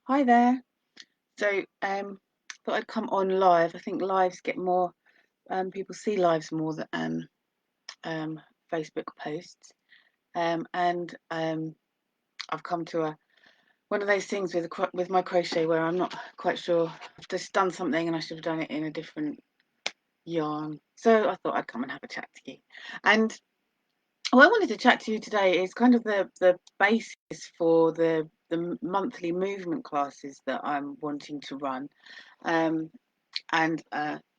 Hi there. So, thought I'd come on live. I think lives get more, people see lives more than um, Facebook posts. And I've come to one of those things with my crochet where I'm not quite sure. I've just done something and I should have done it in a different yarn. So I thought I'd come and have a chat to you. And what I wanted to chat to you today is kind of the basis for the monthly movement classes that I'm wanting to run. Um, and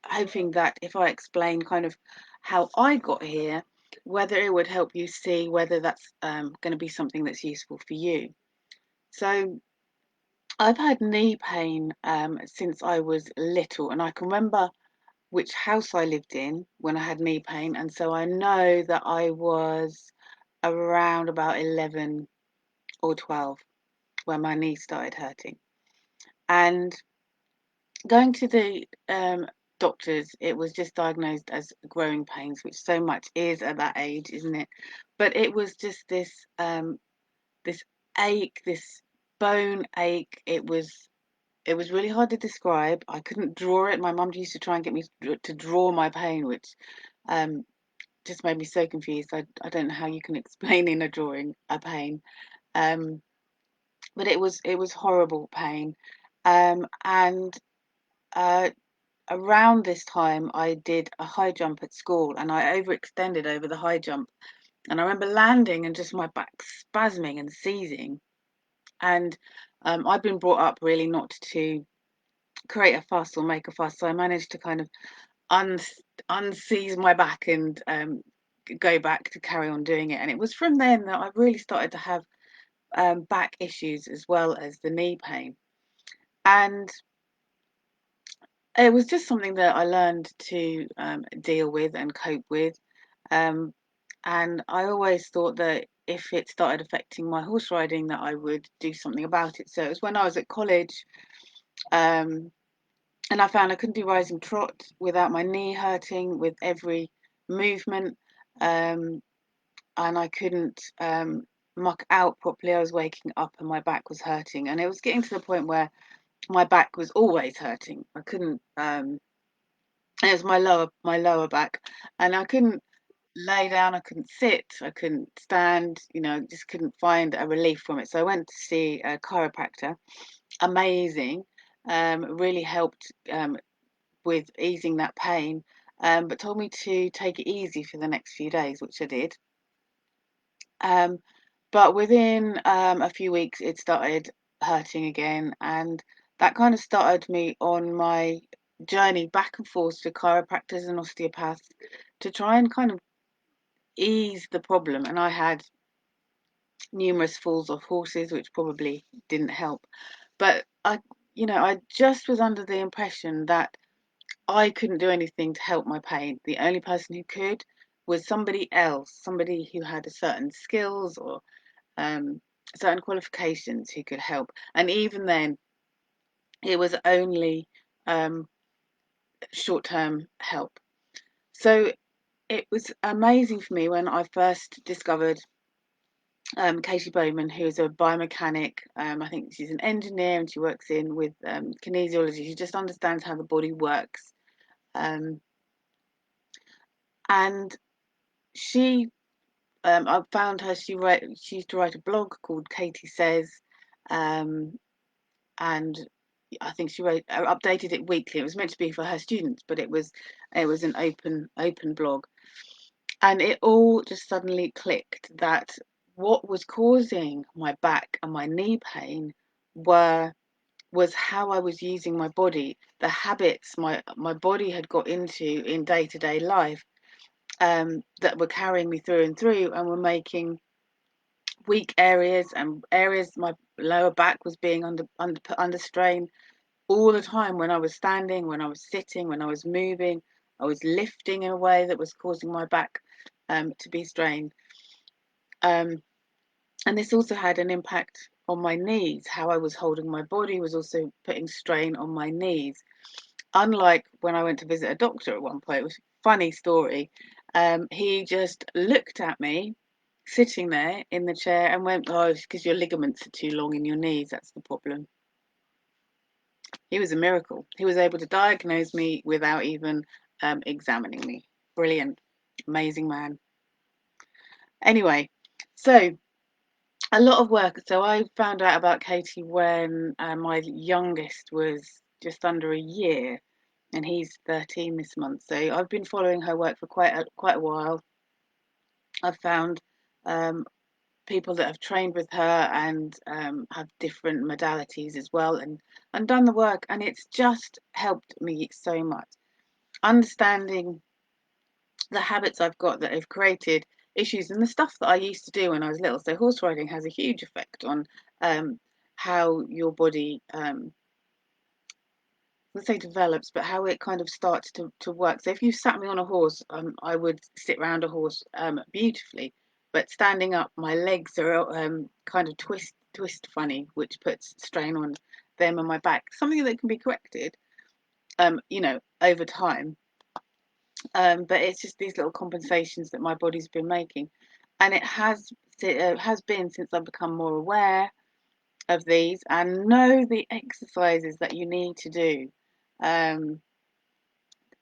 hoping that if I explain kind of how I got here, whether it would help you see whether that's going to be something that's useful for you. So I've had knee pain since I was little, and I can remember which house I lived in when I had knee pain, and so I know that I was around about 11 or 12 when my knee started hurting. And going to the doctors, it was just diagnosed as growing pains, which so much is at that age, isn't it? But it was just this ache, this bone ache. It was really hard to describe. I couldn't draw it. My mum used to try and get me to draw my pain, which um, just made me so confused. I don't know how you can explain in a drawing a pain. Um, but it was horrible pain. And uh, around this time, I did a high jump at school and I overextended over the high jump. And I remember landing and just my back spasming and seizing. And I've been brought up really not to create a fuss or make a fuss. So I managed to kind of un unseize my back and go back to carry on doing it. And it was from then that I really started to have back issues as well as the knee pain. And it was just something that I learned to deal with and cope with. Um, and I always thought that if it started affecting my horse riding, that I would do something about it. So it was when I was at college, um, and I found I couldn't do rising trot without my knee hurting with every movement, um, and I couldn't muck out properly. I was waking up and my back was hurting, and it was getting to the point where my back was always hurting. I couldn't. It was my lower back, and I couldn't lay down, I couldn't sit, I couldn't stand, just couldn't find a relief from it. So I went to see a chiropractor. Amazing. Really helped with easing that pain, but told me to take it easy for the next few days, which I did. Um, but within a few weeks, it started hurting again, and that kind of started me on my journey back and forth to chiropractors and osteopaths to try and kind of ease the problem. And I had numerous falls off horses, which probably didn't help. But I just was under the impression that I couldn't do anything to help my pain. The only person who could was somebody else, somebody who had a certain skills or um, certain qualifications who could help. And even then, it was only um, short-term help. So it was amazing for me when I first discovered Katie Bowman, who is a biomechanic. I think she's an engineer and she works in with kinesiology. She just understands how the body works. Um, and she, I found her. She used to write a blog called Katie Says, um, and I think she updated it weekly. It was meant to be for her students, but it was an open blog. And it all just suddenly clicked that what was causing my back and my knee pain were was how I was using my body, the habits my body had got into in day-to-day life, that were carrying me through and through and were making weak areas and areas. My lower back was being put under strain all the time, when I was standing, when I was sitting, when I was moving. I was lifting in a way that was causing my back to be strained. Um, and this also had an impact on my knees. How I was holding my body was also putting strain on my knees. Unlike when I went to visit a doctor at one point, it was a funny story. He just looked at me sitting there in the chair and went, "Oh, it's because your ligaments are too long in your knees. That's the problem." He was a miracle. He was able to diagnose me without even examining me. Brilliant, amazing man. Anyway, so a lot of work. So I found out about Katie when my youngest was just under a year, and he's 13 this month. So I've been following her work for quite a while. I've found um, people that have trained with her and have different modalities as well, and done the work, and it's just helped me so much. Understanding the habits I've got that have created issues and the stuff that I used to do when I was little. So horse riding has a huge effect on um, how your body, let's say develops, but how it kind of starts to work. So if you sat me on a horse, I would sit around a horse beautifully, but standing up, my legs are kind of twist funny, which puts strain on them and my back. Something that can be corrected, over time. But it's just these little compensations that my body's been making, and it has been since I've become more aware of these and know the exercises that you need to do, um,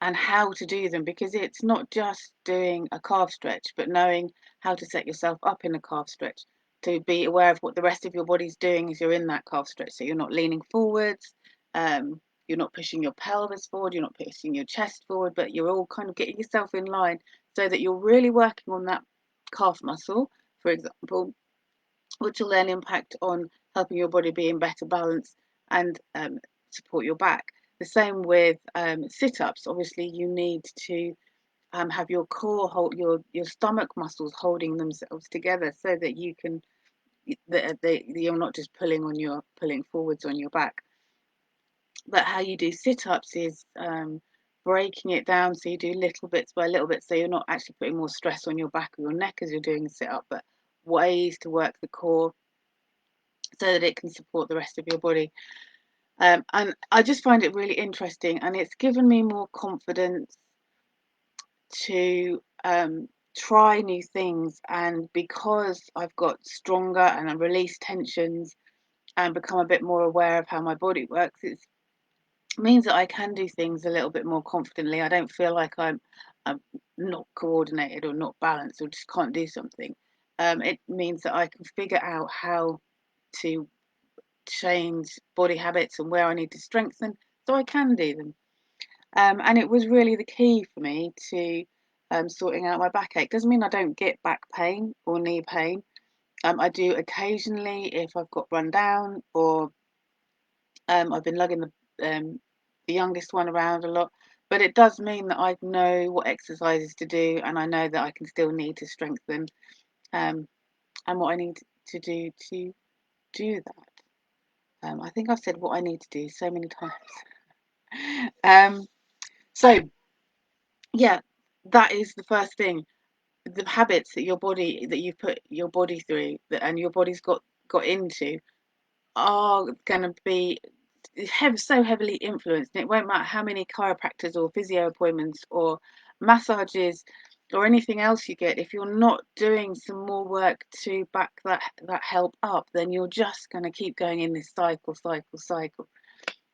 and how to do them, because it's not just doing a calf stretch, but knowing how to set yourself up in a calf stretch, to be aware of what the rest of your body's doing as you're in that calf stretch. So you're not leaning forwards, um, you're not pushing your pelvis forward, you're not pushing your chest forward, but you're all kind of getting yourself in line so that you're really working on that calf muscle, for example, which will then impact on helping your body be in better balance and support your back. The same with sit-ups. Obviously, you need to have your core hold, your stomach muscles holding themselves together so that you can you're not just pulling forwards on your back. But how you do sit-ups is breaking it down, so you do little bits by little bit, so you're not actually putting more stress on your back or your neck as you're doing a sit-up, but ways to work the core so that it can support the rest of your body. And I just find it really interesting, and it's given me more confidence to try new things. And because I've got stronger and I release tensions and become a bit more aware of how my body works, it means that I can do things a little bit more confidently. I don't feel like I'm not coordinated or not balanced or just can't do something. It means that I can figure out how to change body habits and where I need to strengthen so I can do them. And it was really the key for me to sorting out my backache. Doesn't mean I don't get back pain or knee pain. I do occasionally if I've got run down, or I've been lugging the youngest one around a lot. But it does mean that I know what exercises to do, and I know that I can still need to strengthen, um, and what I need to do that. I think I've said what I need to do so many times. Um, so yeah, that is the first thing. The habits that you've put your body through, and your body's got into, are going to be so heavily influenced. And it won't matter how many chiropractors or physio appointments or massages or anything else you get, if you're not doing some more work to back that help up, then you're just going to keep going in this cycle.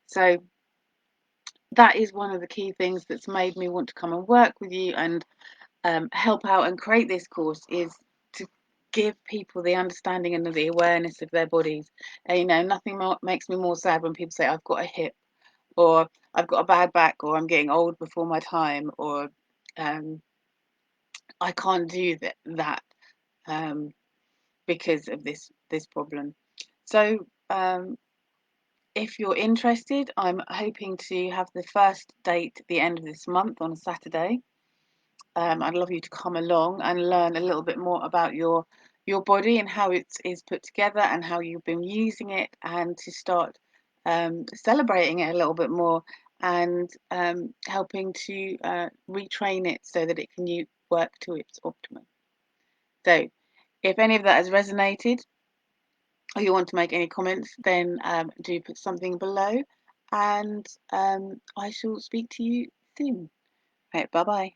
So that is one of the key things that's made me want to come and work with you and help out and create this course, is to give people the understanding and the awareness of their bodies. And, nothing more makes me more sad when people say I've got a hip, or I've got a bad back, or I'm getting old before my time, or um, I can't do that um, because of this problem. So if you're interested, I'm hoping to have the first date at the end of this month on a Saturday. I'd love you to come along and learn a little bit more about your body and how it is put together and how you've been using it, and to start celebrating it a little bit more, and helping to retrain it so that it can work to its optimum. So if any of that has resonated, or you want to make any comments, then do put something below, and I shall speak to you soon. Right, bye bye.